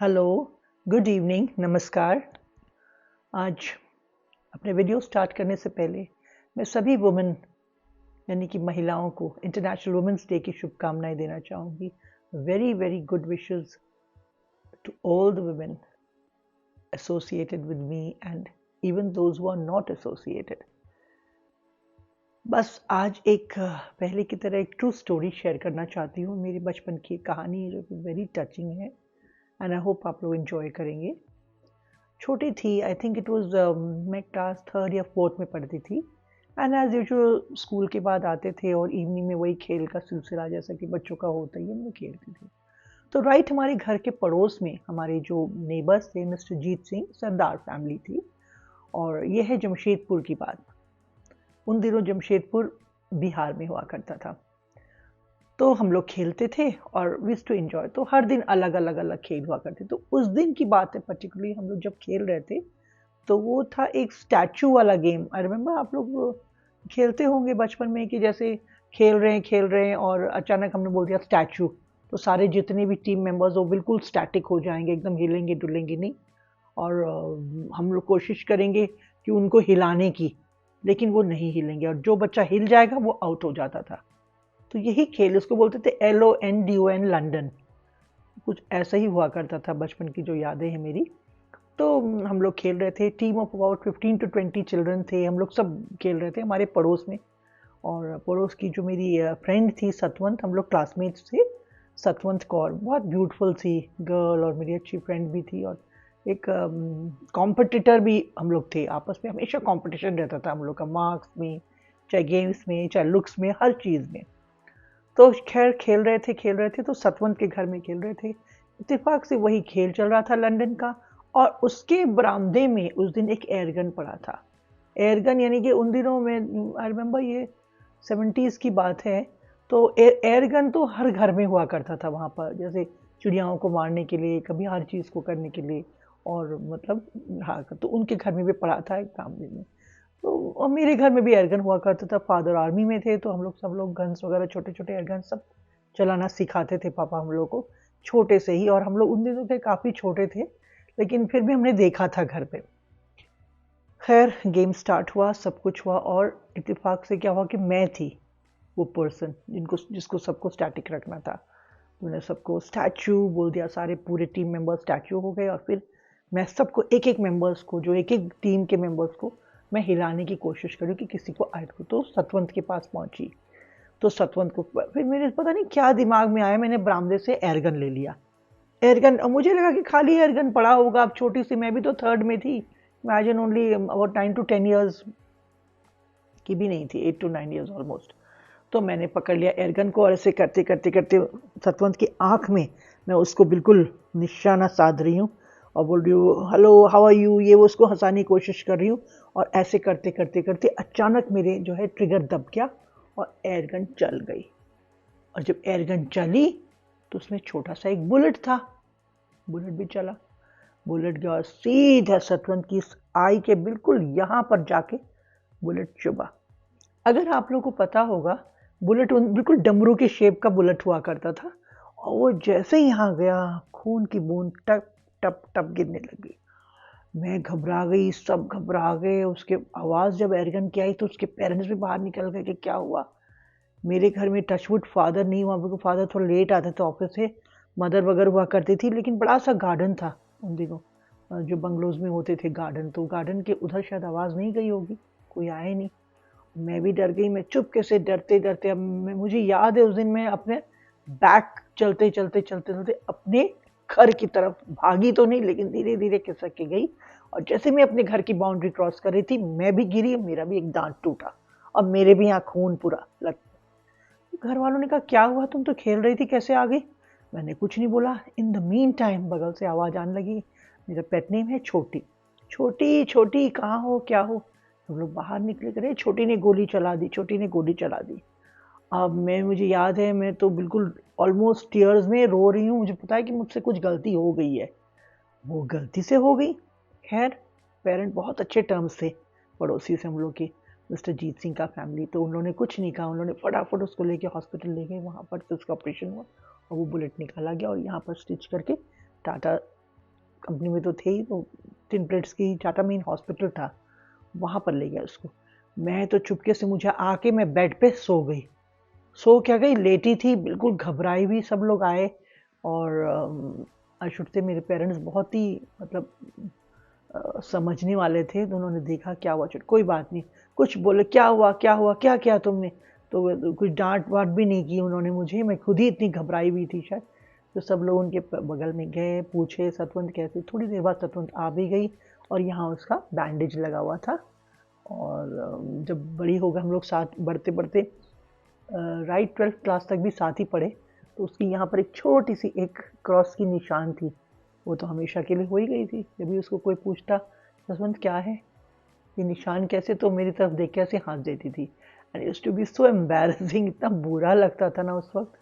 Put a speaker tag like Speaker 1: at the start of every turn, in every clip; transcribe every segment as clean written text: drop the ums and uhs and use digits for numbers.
Speaker 1: Hello, good evening, नमस्कार। आज अपने वीडियो स्टार्ट करने से पहले मैं सभी वुमेन यानी कि महिलाओं को इंटरनेशनल वुमेन्स डे की शुभकामनाएं देना चाहूँगी। Very very good wishes to all the women associated with me and even those who are not associated. बस आज एक पहले की तरह एक ट्रू स्टोरी शेयर करना चाहती हूँ। मेरी बचपन की एक कहानी है जो कि वेरी टचिंग है एंड आई होप आप लोग एंजॉय करेंगे। छोटी थी, आई थिंक इट वाज मैं क्लास थर्ड या फोर्थ में पढ़ती थी एंड एज यूजुअल स्कूल के बाद आते थे और इवनिंग में वही खेल का सिलसिला जैसा कि बच्चों का होता ही है, मैं खेलती थी। तो राइट हमारे घर के पड़ोस में हमारे जो नेबर्स थे, मिस्टर जीत सिंह, सरदार फैमिली थी। और ये है जमशेदपुर की बात। उन दिनों जमशेदपुर बिहार में हुआ करता था। तो हम लोग खेलते थे और विश टू एंजॉय। तो हर दिन अलग अलग अलग खेल हुआ करते। तो उस दिन की बात है, पर्टिकुलरली हम लोग जब खेल रहे थे तो वो था एक स्टैचू वाला गेम। आई रिमेम्बर आप लोग खेलते होंगे बचपन में कि जैसे खेल रहे हैं और अचानक हमने बोल दिया स्टैचू, तो सारे जितने भी टीम मेंबर्स वो बिल्कुल स्टैटिक हो जाएंगे, एकदम हिलेंगे डुलेंगे नहीं। और हम लोग कोशिश करेंगे कि उनको हिलाने की, लेकिन वो नहीं हिलेंगे और जो बच्चा हिल जाएगा वो आउट हो जाता था। तो यही खेल, इसको बोलते थे LONDON, लंदन। कुछ ऐसा ही हुआ करता था, बचपन की जो यादें हैं मेरी। तो हम लोग खेल रहे थे, team of about 15 to 20 children थे, हम लोग सब खेल रहे थे हमारे पड़ोस में। और पड़ोस की जो मेरी फ्रेंड थी सतवंत, हम लोग क्लासमेट्स थे। सतवंत कौर बहुत ब्यूटीफुल सी गर्ल और मेरी अच्छी फ्रेंड भी थी। और एक कॉम्पिटिटर भी हम लोग थे, आपस में हमेशा कंपटीशन रहता था हम लोग का, मार्क्स में, चाहे गेम्स में, चाहे लुक्स में, हर चीज़ में। तो खैर खेल रहे थे तो सतवंत के घर में खेल रहे थे। इत्तेफाक से वही खेल चल रहा था लंदन का। और उसके बरामदे में उस दिन एक एयरगन पड़ा था। एयरगन यानी कि उन दिनों में, आई रिमेम्बर ये 70s की बात है। तो एयरगन तो हर घर में हुआ करता था वहाँ पर, जैसे चिड़ियाओं को मारने के लिए, कभी हर चीज़ को करने के लिए। और मतलब हाँ, तो उनके घर में भी पड़ा था एक बरामदे में। तो और मेरे घर में भी एयरगन हुआ करता था। फादर आर्मी में थे तो हम लोग सब लोग गन्स वगैरह, छोटे छोटे एयरगन सब चलाना सिखाते थे पापा हम लोग को, छोटे से ही। और हम लोग उन दिनों के काफ़ी छोटे थे, लेकिन फिर भी हमने देखा था घर पे। खैर गेम स्टार्ट हुआ, सब कुछ हुआ और इत्तेफाक से क्या हुआ कि मैं थी वो पर्सन जिसको सबको स्टैटिक रखना था। मैंने सबको स्टैचू बोल दिया, सारे पूरे टीम मेंबर्स स्टैचू हो गए। और फिर मैं सबको एक एक मेंबर्स को, जो एक एक टीम के मेंबर्स को मैं हिलाने की कोशिश करूँ कि किसी को आए को। तो सतवंत के पास पहुंची। तो सतवंत को फिर मेरे पता नहीं क्या दिमाग में आया, मैंने बरामदे से एयरगन ले लिया। एयरगन, मुझे लगा कि खाली एयरगन पड़ा होगा। अब छोटी सी मैं भी तो थर्ड में थी, imagine only about 9 to 10 years की भी नहीं थी, 8 to 9 years ऑलमोस्ट। तो मैंने पकड़ लिया एयरगन को और ऐसे करते करते करते सतवंत की आंख में मैं उसको बिल्कुल निशाना साध रही हूँ और बोल रही हूँ हेलो हाउ आर यू, ये वो उसको हंसाने की कोशिश कर रही हूँ। और ऐसे करते करते करते अचानक मेरे जो है ट्रिगर दब गया और एयरगन चल गई। और जब एयरगन चली तो उसमें छोटा सा एक बुलेट था। बुलेट भी चला, बुलेट गया और सीधा सतवंत की इस आई के बिल्कुल यहाँ पर जाके बुलेट चुभा। अगर आप लोगों को पता होगा, बुलेट बिल्कुल डमरू के शेप का बुलेट हुआ करता था। और वो जैसे ही यहाँ गया, खून की बूंद टप टप टप गिरने लगी। मैं घबरा गई, सब घबरा गए। उसके आवाज़ जब एयरगन की आई तो उसके पेरेंट्स भी बाहर निकल गए कि क्या हुआ। मेरे घर में टचवुड फादर नहीं हुआ, क्योंकि फादर थोड़ा लेट आते थे ऑफिस से। मदर वगैरह हुआ करती थी, लेकिन बड़ा सा गार्डन था उन दिनों, जो बंगलोज में होते थे गार्डन। तो गार्डन के उधर शायद आवाज़ नहीं गई होगी, कोई आया नहीं। मैं भी डर गई। मैं चुपके से डरते डरते, अब मुझे याद है उस दिन मैं अपने बैक चलते चलते चलते चलते अपने घर की तरफ भागी तो नहीं, लेकिन धीरे धीरे खिसक के गई। और जैसे मैं अपने घर की बाउंड्री क्रॉस कर रही थी, मैं भी गिरी, मेरा भी एक दांत टूटा और मेरे भी यहाँ खून पूरा लग। घर वालों ने कहा क्या हुआ, तुम तो खेल रही थी, कैसे आ गई। मैंने कुछ नहीं बोला। इन द मीन टाइम बगल से आवाज़ आने लगी, मेरा पेट नेम है छोटी। छोटी छोटी कहाँ हो, क्या हो। हम लोग बाहर निकले, करे छोटी ने गोली चला दी, छोटी ने गोली चला दी। अब मुझे याद है, मैं तो बिल्कुल ऑलमोस्ट टीयर्स में रो रही हूँ। मुझे पता है कि मुझसे कुछ गलती हो गई है, वो गलती से हो गई। खैर पेरेंट बहुत अच्छे टर्म्स थे पड़ोसी से हम लोग के, मिस्टर जीत सिंह का फैमिली। तो उन्होंने कुछ नहीं कहा, उन्होंने फटाफट उसको लेके हॉस्पिटल ले गए। वहाँ पर तो उसका ऑपरेशन हुआ और वो बुलेट निकाला गया और यहाँ पर स्टिच करके टाटा कंपनी में तो थे ही, तो टिन प्लेट्स की टाटा मेन हॉस्पिटल था, वहाँ पर ले गया उसको। मैं तो चुपके से, मुझे आके मैं बेड पे सो गई। सो क्या गई, लेटी थी बिल्कुल घबराई हुई। सब लोग आए और आई शुड से मेरे पेरेंट्स बहुत ही मतलब समझने वाले थे, तो उन्होंने देखा क्या हुआ, चल कोई बात नहीं, कुछ बोले क्या हुआ क्या हुआ, क्या किया तुमने, तो कुछ डांट वाट भी नहीं की उन्होंने मुझे, मैं खुद ही इतनी घबराई हुई थी शायद। तो सब लोग उनके बगल में गए, पूछे सतवंत कैसे, थोड़ी देर बाद सतवंत आ भी गई और यहाँ उसका बैंडेज लगा हुआ था। और जब बड़ी हो गए हम लोग, साथ बढ़ते बढ़ते राइट 12th क्लास तक भी साथ ही पढ़े, तो उसकी यहाँ पर एक छोटी सी एक क्रॉस की निशान थी, वो तो हमेशा के लिए हो ही गई थी। जब भी उसको कोई पूछता जसवंत क्या है, ये निशान कैसे, तो मेरी तरफ देख के ऐसे हंस देती थी। And used to be so embarrassing, इतना बुरा लगता था ना उस वक्त।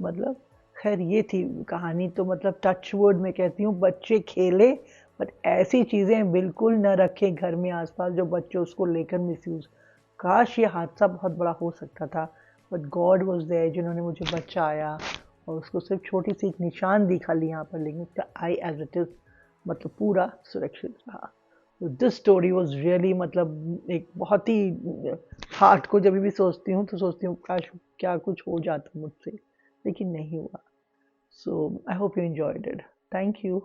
Speaker 1: मतलब खैर ये थी कहानी। तो मतलब टच वर्ड मैं कहती हूँ, बच्चे खेले बट ऐसी चीज़ें बिल्कुल न रखें घर में आसपास जो बच्चे उसको लेकर मिसयूज़। काश ये हादसा बहुत बड़ा हो सकता था, बट गॉड वॉज देयर जिन्होंने मुझे बचाया, और उसको सिर्फ छोटी सी एक निशान दिखा ली यहाँ पर, लेकिन उसका आई एज इट इज़ मतलब पूरा सुरक्षित रहा। तो दिस स्टोरी वॉज रियली मतलब एक बहुत ही हार्ट को जब भी सोचती हूँ तो सोचती हूँ काश क्या कुछ हो जाता मुझसे, लेकिन नहीं हुआ। So I hope you enjoyed it. Thank you.